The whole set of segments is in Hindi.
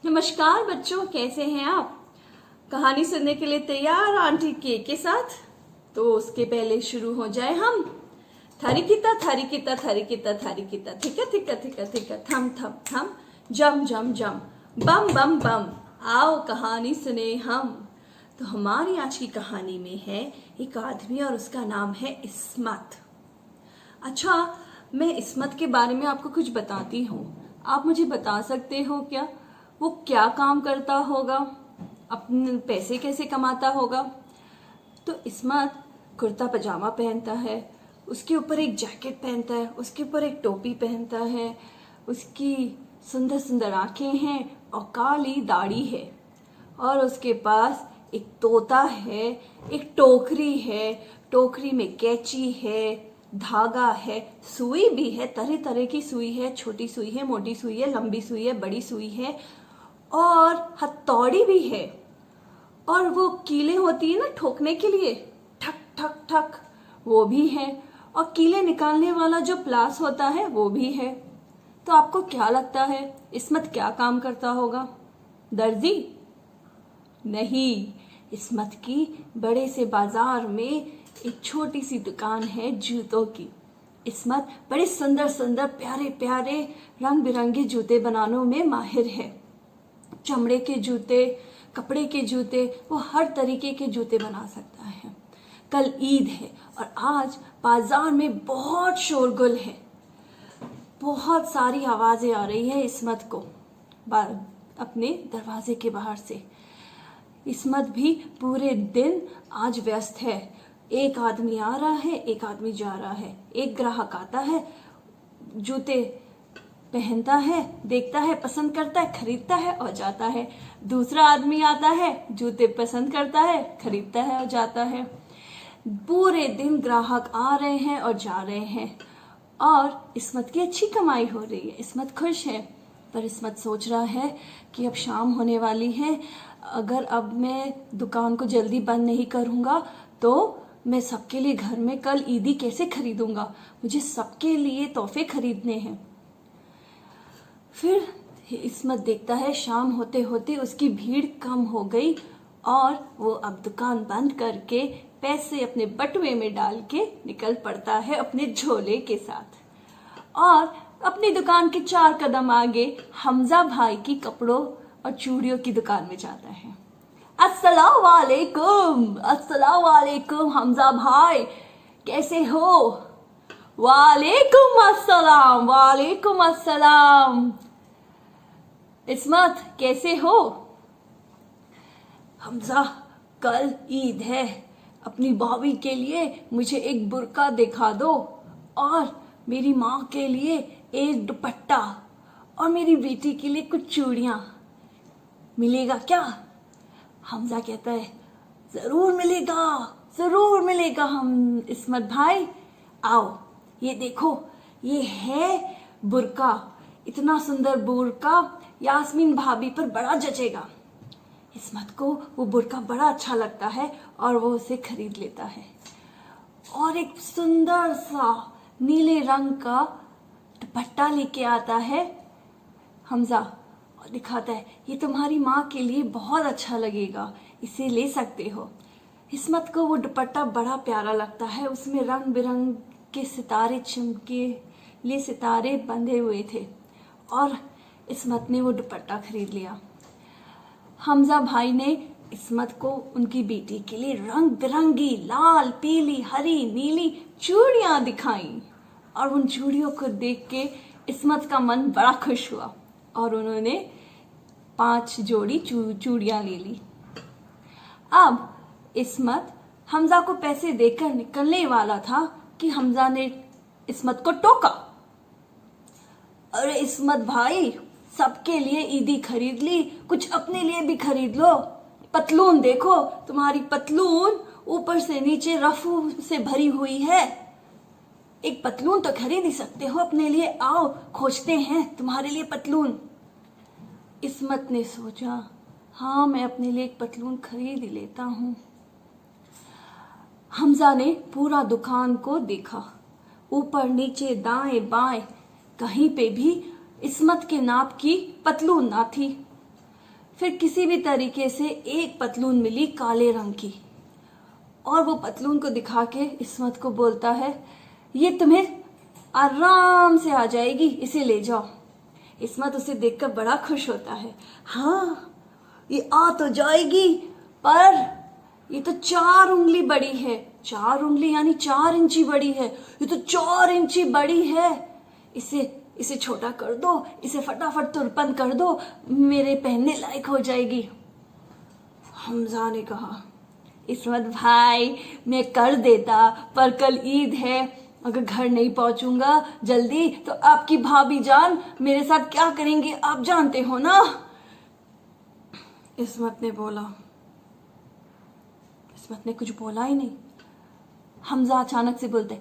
नमस्कार बच्चों, कैसे हैं आप? कहानी सुनने के लिए तैयार आंटी के साथ? तो उसके पहले शुरू हो जाए हम। थारी किता थारी किता थारी किता थारी किता थिका थिका थिका थिका थम थम थम जम जम जम बम बम बम। आओ कहानी सुने हम। तो हमारी आज की कहानी में है एक आदमी और उसका नाम है इस्मत। अच्छा, मैं इस्मत के बारे में आपको कुछ बताती हूँ। आप मुझे बता सकते हो क्या वो क्या काम करता होगा, अपने पैसे कैसे कमाता होगा? तो इस्मत कुर्ता पजामा पहनता है, उसके ऊपर एक जैकेट पहनता है, उसके ऊपर एक टोपी पहनता है, उसकी सुंदर सुंदर आंखें हैं और काली दाढ़ी है, और उसके पास एक तोता है, एक टोकरी है, टोकरी में कैंची है, धागा है, सुई भी है, तरह तरह की सुई है, छोटी सुई है, मोटी सुई है, लंबी सुई है, बड़ी सुई है, और हथौड़ी भी है। और वो कीलें होती है ना ठोकने के लिए, ठक ठक ठक, वो भी है। और कीले निकालने वाला जो प्लास होता है वो भी है। तो आपको क्या लगता है इस्मत क्या काम करता होगा? दर्जी? नहीं, इस्मत की बड़े से बाजार में एक छोटी सी दुकान है जूतों की। इस्मत बड़े सुंदर सुंदर प्यारे प्यारे रंग बिरंगे जूते बनाने में माहिर है। चमड़े के जूते, कपड़े के जूते, वो हर तरीके के जूते बना सकता है। कल ईद है और आज बाजार में बहुत शोरगुल है, बहुत सारी आवाजें आ रही है इस्मत को अपने दरवाजे के बाहर से। इस्मत भी पूरे दिन आज व्यस्त है। एक आदमी आ रहा है, एक आदमी जा रहा है, एक ग्राहक आता है, जूते पहनता है, देखता है, पसंद करता है, खरीदता है और जाता है। दूसरा आदमी आता है, जूते पसंद करता है, खरीदता है और जाता है। पूरे दिन ग्राहक आ रहे हैं और जा रहे हैं और इस्मत की अच्छी कमाई हो रही है। इस्मत खुश है, पर इस्मत सोच रहा है कि अब शाम होने वाली है, अगर अब मैं दुकान को जल्दी बंद नहीं करूँगा तो मैं सबके लिए घर में कल ईदी कैसे खरीदूंगा? मुझे सबके लिए तोहफे खरीदने हैं। फिर इस्मत देखता है शाम होते होते उसकी भीड़ कम हो गई और वो अब दुकान बंद करके पैसे अपने बटुए में डाल के निकल पड़ता है अपने झोले के साथ, और अपनी दुकान के 4 कदम आगे हमजा भाई की कपड़ों और चूड़ियों की दुकान में जाता है। अस्सलाम वालेकुम, अस्सलाम वालेकुम हमजा भाई, कैसे हो? वालेकुम अस्सलाम, वालेकुम अस्सलाम। इस्मत कैसे हो? हमजा, कल ईद है, अपनी भाभी के लिए मुझे एक बुर्का दिखा दो, और मेरी माँ के लिए एक दुपट्टा, और मेरी बेटी के लिए कुछ चूड़ियाँ। मिलेगा क्या? हमजा कहता है जरूर मिलेगा, जरूर मिलेगा हम इस्मत भाई। आओ ये देखो, ये है बुर्का, इतना सुंदर बुर्का यास्मीन भाभी पर बड़ा जचेगा। इस्मत को वो बुर्का बड़ा अच्छा लगता है और वो उसे खरीद लेता है, और एक सुंदर सा नीले रंग का दुपट्टा लेके आता है हमजा और दिखाता है, ये तुम्हारी माँ के लिए बहुत अच्छा लगेगा, इसे ले सकते हो। इस्मत को वो दुपट्टा बड़ा प्यारा लगता है, उसमें रंग बिरंग के सितारे चमके लिए सितारे बंधे हुए थे, और इस्मत ने वो दुपट्टा खरीद लिया। हमजा भाई ने इस्मत को उनकी बेटी के लिए रंग बिरंगी लाल, पीली, हरी, नीली चूड़ियां दिखाई, और उन चूड़ियों को देख के इस्मत का मन बड़ा खुश हुआ और उन्होंने 5 जोड़ी चूड़ियां ले ली। अब इस्मत हमजा को पैसे देकर निकलने वाला था कि हमजा ने इस्मत को टोका। अरे इस्मत भाई, सबके लिए ईदी खरीद ली, कुछ अपने लिए भी खरीद लो। पतलून देखो, तुम्हारी पतलून ऊपर से नीचे रफू से भरी हुई है, एक पतलून तो खरीद ही सकते हो अपने लिए। आओ खोजते हैं तुम्हारे लिए पतलून। इस्मत ने सोचा, हाँ मैं अपने लिए एक पतलून खरीद ही लेता हूँ। हमजा ने पूरा दुकान को देखा, ऊपर नीचे दाएं बाएं, कहीं पे भी इस्मत के नाप की पतलून ना थी। फिर किसी भी तरीके से एक पतलून मिली काले रंग की, और वो पतलून को दिखा के इस्मत को बोलता है, ये तुम्हें आराम से आ जाएगी, इसे ले जाओ। इस्मत उसे देखकर बड़ा खुश होता है। हाँ, ये आ तो जाएगी, पर ये तो 4 उंगली बड़ी है। 4 उंगली यानी 4 इंची बड़ी है। ये तो 4 इंची बड़ी है। इसे छोटा कर दो, इसे फटाफट तुरपन कर दो, मेरे पहनने लायक हो जाएगी। हमजा ने कहा, इस्मत भाई मैं कर देता, पर कल ईद है, अगर घर नहीं पहुंचूंगा जल्दी तो आपकी भाभी जान मेरे साथ क्या करेंगे आप जानते हो ना। इस्मत ने कुछ बोला ही नहीं। हमजा अचानक से बोलते,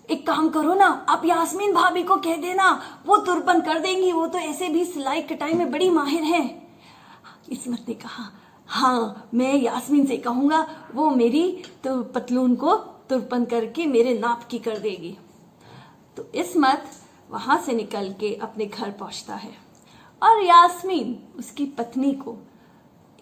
एक काम करो ना, आप यास्मीन भाभी को कह देना, वो तुरपन कर देंगी, वो तो ऐसे भी सिलाई कटाई में बड़ी माहिर है। इस्मत ने कहा, हाँ मैं यास्मीन से कहूंगा, वो मेरी तो पतलून को तुरपन करके मेरे नाप की कर देगी। तो इस्मत वहां से निकल के अपने घर पहुंचता है, और यास्मीन उसकी पत्नी को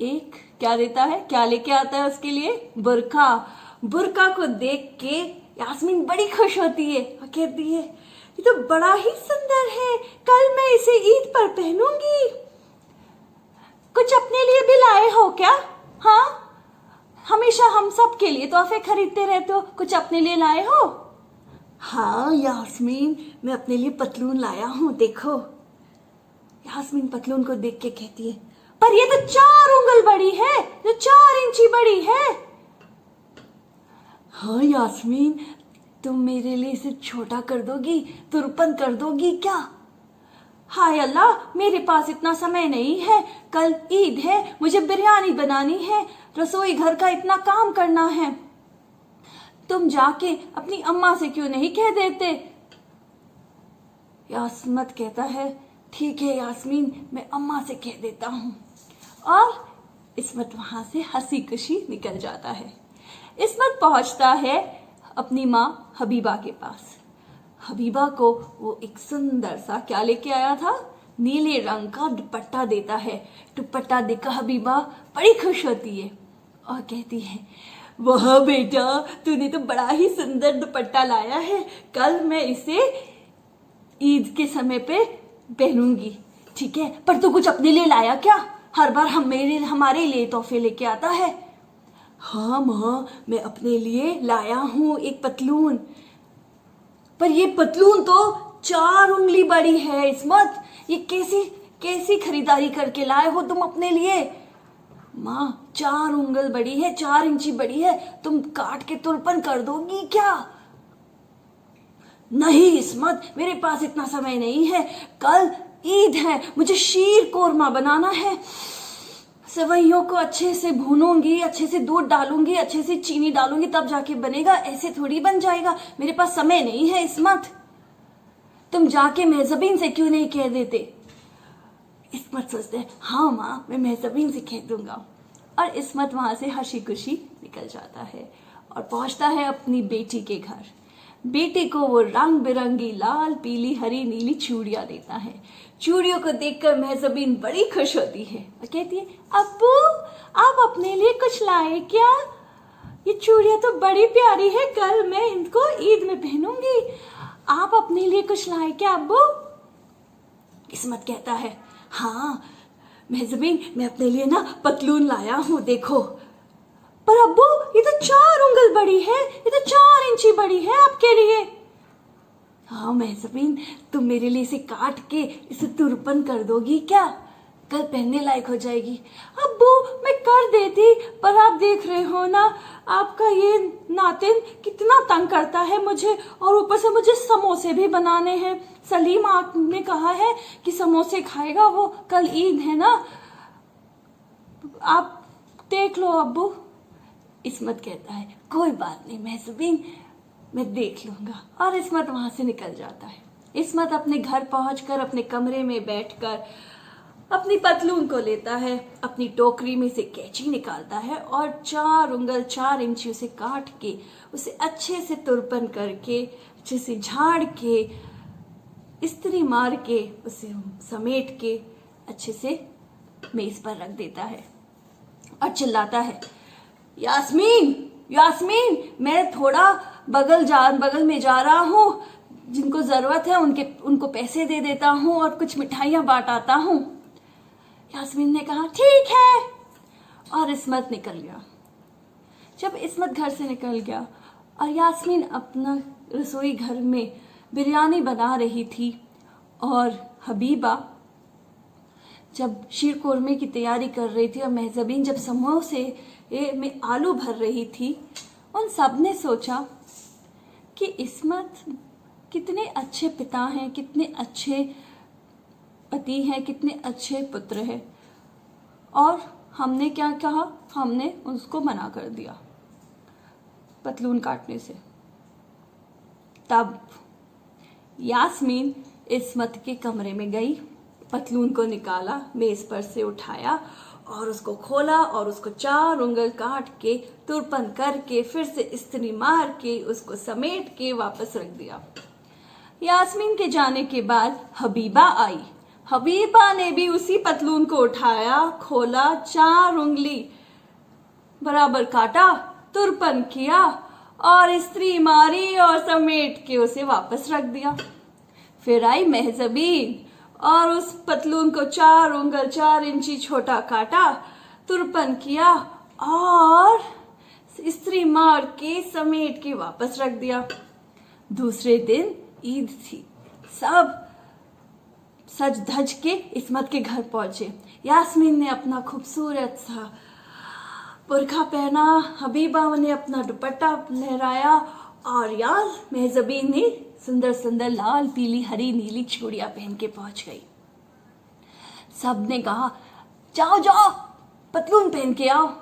एक क्या देता है, क्या लेके आता है उसके लिए, बुर्का। बुर्का को देख के यास्मीन बड़ी खुश होती है और कहती है, ये तो बड़ा ही सुंदर है, कल मैं इसे ईद पर पहनूंगी। कुछ अपने लिए भी लाए हो क्या? हाँ, हमेशा हम सब के लिए तोहफे खरीदते रहते हो, कुछ अपने लिए लाए हो? हाँ यास्मीन, मैं अपने लिए पतलून लाया हूं, देखो। यास्मीन पतलून को देख के कहती है, पर ये तो 4 उंगल बड़ी है, जो 4 इंची बड़ी है। हाँ यास्मीन, तुम मेरे लिए इसे छोटा कर दोगी, तुरपन कर दोगी क्या? हाय अल्लाह, मेरे पास इतना समय नहीं है, कल ईद है, मुझे बिरयानी बनानी है, रसोई घर का इतना काम करना है। तुम जाके अपनी अम्मा से क्यों नहीं कह देते? यास्मत कहता है, ठीक है यास्मीन, मैं अम्मा से कह देता हूं। और इस्मत वहां से हंसी खुशी निकल जाता है। इस्मत पहुंचता है अपनी माँ हबीबा के पास। हबीबा को वो एक सुंदर सा क्या लेके आया था, नीले रंग का दुपट्टा देता है। दुपट्टा देखकर हबीबा बड़ी खुश होती है और कहती है, वाह बेटा, तूने तो बड़ा ही सुंदर दुपट्टा लाया है, कल मैं इसे ईद के समय पे पहनूंगी। ठीक है, पर तू कुछ अपने लिए लाया क्या? हर बार हमारे लिए तोहफे लेके आता है। हाँ माँ, मैं अपने लिए लाया हूं एक पतलून, पर ये पतलून तो 4 उंगली बड़ी है। इस्मत, ये कैसी खरीदारी करके लाए हो तुम अपने लिए? माँ, 4 उंगल बड़ी है, 4 इंची बड़ी है, तुम काट के तुरपन कर दोगी क्या? नहीं इस्मत, मेरे पास इतना समय नहीं है, कल ईद है, मुझे शीर कोरमा बनाना है। सेवइयों को अच्छे से भूनूंगी, अच्छे से दूध डालूंगी, अच्छे से चीनी डालूंगी, तब जाके बनेगा, ऐसे थोड़ी बन जाएगा, मेरे पास समय नहीं है। इस्मत, तुम जाके मेहजबीन से क्यों नहीं कह देते? इस्मत सोचते हैं, हाँ माँ, मैं मेहजबीन से कह दूंगा। और इस्मत वहां से हंसी खुशी निकल जाता है और पहुंचता है अपनी बेटी के घर। बेटी को वो रंग बिरंगी लाल, पीली, हरी, नीली चूड़ियां देता है। चूड़ियों को देखकर मेहजबीन बड़ी खुश होती है और कहती है, अब्बू, आप अपने लिए कुछ लाए क्या? ये चूड़ियां तो बड़ी प्यारी है, कल मैं इनको ईद में पहनूंगी। आप अपने लिए कुछ लाए क्या अब्बू? इस्मत कहता है, हाँ मेहजबीन, मैं अपने लिए ना पतलून लाया हूं, देखो। पर अब्बू, ये तो 4 उंगल बड़ी है, ये तो 4 इंची बड़ी है आपके लिए। हाँ मेहजबीन, तुम मेरे लिए इसे काट के इसे तुरपन कर दोगी क्या? कल पहनने लायक हो जाएगी। अब्बू, मैं कर देती, पर आप देख रहे हो ना, आपका ये नातिन कितना तंग करता है मुझे, और ऊपर से मुझे समोसे भी बनाने हैं। सलीम आपने कहा है कि समोसे खाएगा वो, कल ईद है ना, आप देख लो अब्बू। इस्मत कहता है, कोई बात नहीं मेहजबीन, मैं देख लूंगा। और इस्मत वहां से निकल जाता है। इस्मत अपने घर पहुंचकर अपने कमरे में बैठकर अपनी पतलून को लेता है, अपनी टोकरी में से कैंची निकालता है और 4 उंगल 4 इंची उसे काट के, उसे अच्छे से तुरपन करके, अच्छे से झाड़ के, इस्त्री मार के, उसे समेट के अच्छे से मेज पर रख देता है और चिल्लाता है, यास्मीन यास्मीन, मैं थोड़ा बगल में जा रहा हूँ, जिनको जरूरत है उनको पैसे दे देता हूँ और कुछ मिठाइयाँ बांट आता हूँ। यास्मीन ने कहा ठीक है, और इस्मत निकल गया। जब इस्मत घर से निकल गया और यास्मीन अपना रसोई घर में बिरयानी बना रही थी और हबीबा जब शीर कोरमे की तैयारी कर रही थी और महजबीन जब समोसे में आलू भर रही थी, उन सब ने सोचा कि इस्मत कितने अच्छे पिता हैं, कितने अच्छे पति हैं, कितने अच्छे पुत्र हैं, और हमने क्या कहा, हमने उसको मना कर दिया पतलून काटने से। तब यास्मीन इस्मत के कमरे में गई, पतलून को निकाला, मेज पर से उठाया और उसको खोला और उसको 4 उंगल काट के तुरपन करके फिर से इस्त्री मार के उसको समेट के वापस रख दिया। यास्मीन के जाने के बाद हबीबा आई। हबीबा ने भी उसी पतलून को उठाया, खोला, 4 उंगली बराबर काटा, तुरपन किया और इस्त्री मारी और समेट के उसे वापस रख दिया। फिर आई महजबीन और उस पतलून को 4 उंगल 4 इंची छोटा काटा, तुरपन किया और इस्त्री मार के समेट के वापस रख दिया। दूसरे दिन ईद थी, सब सज धज के इस्मत के घर पहुंचे। यास्मीन ने अपना खूबसूरत सा बुर्का पहना, हबीबा ने अपना दुपट्टा लहराया और यार महजबीन ने सुंदर सुंदर लाल पीली हरी नीली चूड़ियां पहन के पहुंच गई। सब ने कहा जाओ जाओ पतलून पहन के आओ।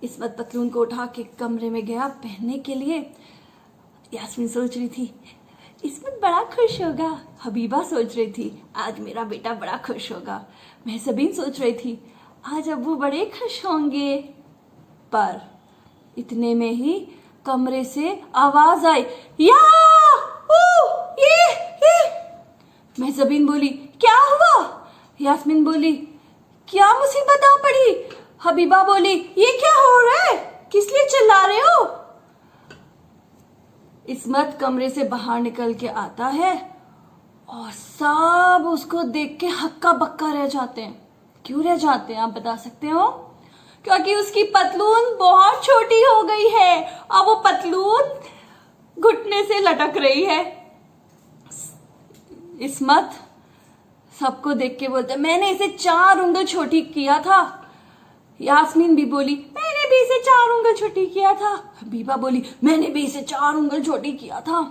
इस्मत पतलून को उठा के कमरे में गया पहनने के लिए। यास्मीन सोच रही थी इस्मत बड़ा खुश होगा, हबीबा सोच रही थी आज मेरा बेटा बड़ा खुश होगा, महजबीन सोच रही थी आज अब्बू बड़े खुश होंगे। पर इतने में ही कमरे से आवाज आई, या ये। महजबीन बोली क्या हुआ? यास्मीन बोली क्या मुसीबत आ पड़ी? हबीबा बोली ये क्या हो रहा है, किस लिए चिल्ला रहे हो? इस्मत कमरे से बाहर निकल के आता है और सब उसको देख के हक्का बक्का रह जाते हैं। क्यों रह जाते हैं आप बता सकते हो? क्योंकि उसकी पतलून बहुत छोटी हो गई है और वो पतलून घुटने से लटक रही है। इस्मत सबको देख के बोलते मैंने इसे 4 उंगल छोटी किया था। यास्मीन भी बोली मैंने भी इसे 4 उंगल छोटी किया था। हबीबा बोली मैंने भी इसे 4 उंगल छोटी किया था।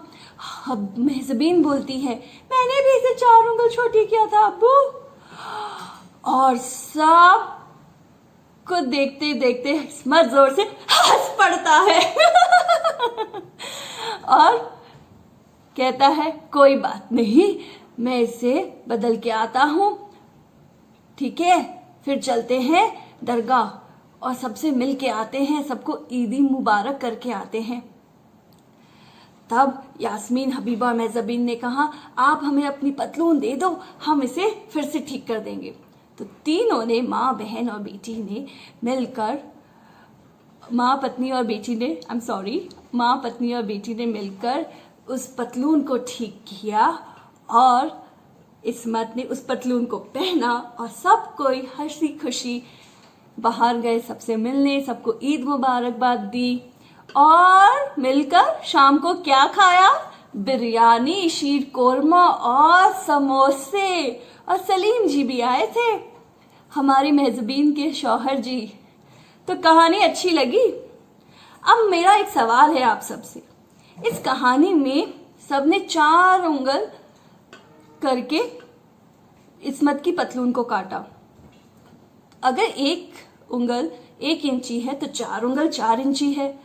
महजबीन बोलती है मैंने भी इसे 4 उंगल छोटी किया था अब्बू। और सब को देखते देखते इस्मत जोर से हंस पड़ता है और कहता है कोई बात नहीं, मैं इसे बदल के आता हूं, ठीक है? फिर चलते हैं दरगाह और सबसे मिल के आते हैं, सबको ईदी मुबारक करके आते हैं। तब यास्मीन, हबीबा और महजबीन ने कहा आप हमें अपनी पतलून दे दो, हम इसे फिर से ठीक कर देंगे। तो तीनों ने, माँ बहन और बेटी ने मिलकर, माँ पत्नी और बेटी ने मिलकर उस पतलून को ठीक किया और इस्मत ने उस पतलून को पहना और सब कोई हंसी खुशी बाहर गए सबसे मिलने, सबको ईद मुबारकबाद दी और मिलकर शाम को क्या खाया? बिरयानी, शीर कोरमा और समोसे। और सलीम जी भी आए थे, हमारी महजबीन के शौहर जी। तो कहानी अच्छी लगी? अब मेरा एक सवाल है आप सबसे, इस कहानी में सबने 4 उंगल करके इस्मत की पतलून को काटा। अगर 1 उंगल 1 इंची है तो 4 उंगल 4 इंची है।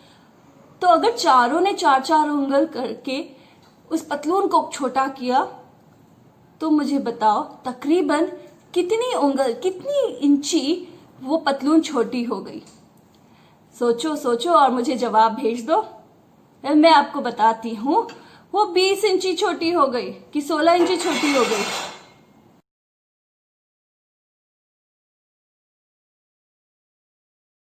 तो अगर चारों ने 4-4 उंगल करके उस पतलून को छोटा किया तो मुझे बताओ तकरीबन कितनी उंगल, कितनी इंची वो पतलून छोटी हो गई? सोचो सोचो और मुझे जवाब भेज दो। मैं आपको बताती हूँ, वो 20 इंची छोटी हो गई कि 16 इंची छोटी हो गई?